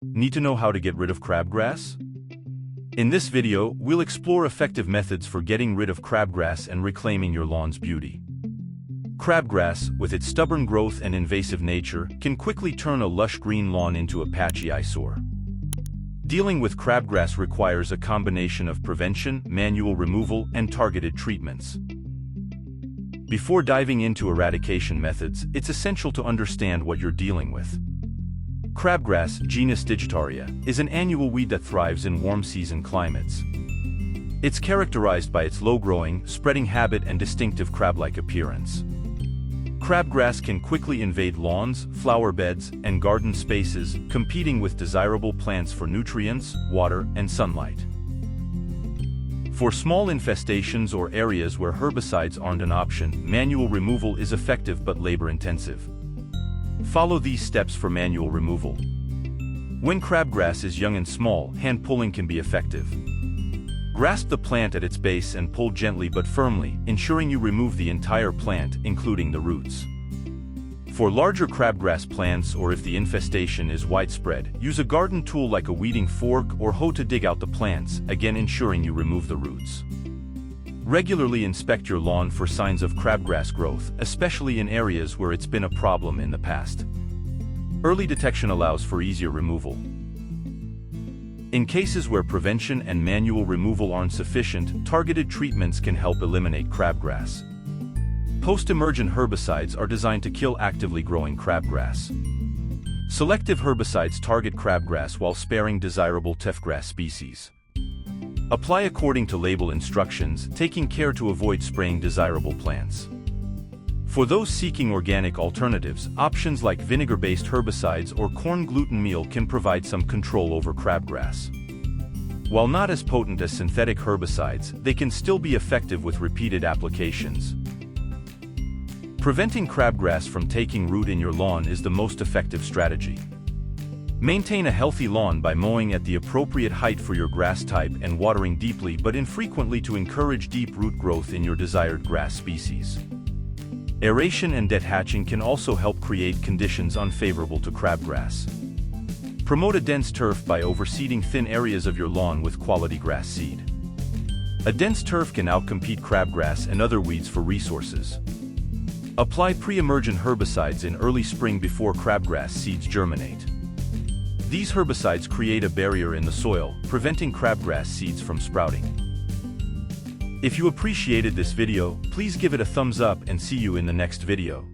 Need to know how to get rid of crabgrass? In this video, we'll explore effective methods for getting rid of crabgrass and reclaiming your lawn's beauty. Crabgrass, with its stubborn growth and invasive nature, can quickly turn a lush green lawn into a patchy eyesore. Dealing with crabgrass requires a combination of prevention, manual removal, and targeted treatments. Before diving into eradication methods, it's essential to understand what you're dealing with. Crabgrass, genus Digitaria, is an annual weed that thrives in warm-season climates. It's characterized by its low-growing, spreading habit and distinctive crab-like appearance. Crabgrass can quickly invade lawns, flower beds, and garden spaces, competing with desirable plants for nutrients, water, and sunlight. For small infestations or areas where herbicides aren't an option, manual removal is effective but labor-intensive. Follow these steps for manual removal. When crabgrass is young and small, hand pulling can be effective. Grasp the plant at its base and pull gently but firmly, ensuring you remove the entire plant, including the roots. For larger crabgrass plants or if the infestation is widespread, use a garden tool like a weeding fork or hoe to dig out the plants, again ensuring you remove the roots. Regularly inspect your lawn for signs of crabgrass growth, especially in areas where it's been a problem in the past. Early detection allows for easier removal. In cases where prevention and manual removal aren't sufficient, targeted treatments can help eliminate crabgrass. Post-emergent herbicides are designed to kill actively growing crabgrass. Selective herbicides target crabgrass while sparing desirable turfgrass species. Apply according to label instructions, taking care to avoid spraying desirable plants. For those seeking organic alternatives, options like vinegar-based herbicides or corn gluten meal can provide some control over crabgrass. While not as potent as synthetic herbicides, they can still be effective with repeated applications. Preventing crabgrass from taking root in your lawn is the most effective strategy. Maintain a healthy lawn by mowing at the appropriate height for your grass type and watering deeply but infrequently to encourage deep root growth in your desired grass species. Aeration and dethatching can also help create conditions unfavorable to crabgrass. Promote a dense turf by overseeding thin areas of your lawn with quality grass seed. A dense turf can outcompete crabgrass and other weeds for resources. Apply pre-emergent herbicides in early spring before crabgrass seeds germinate. These herbicides create a barrier in the soil, preventing crabgrass seeds from sprouting. If you appreciated this video, please give it a thumbs up and see you in the next video.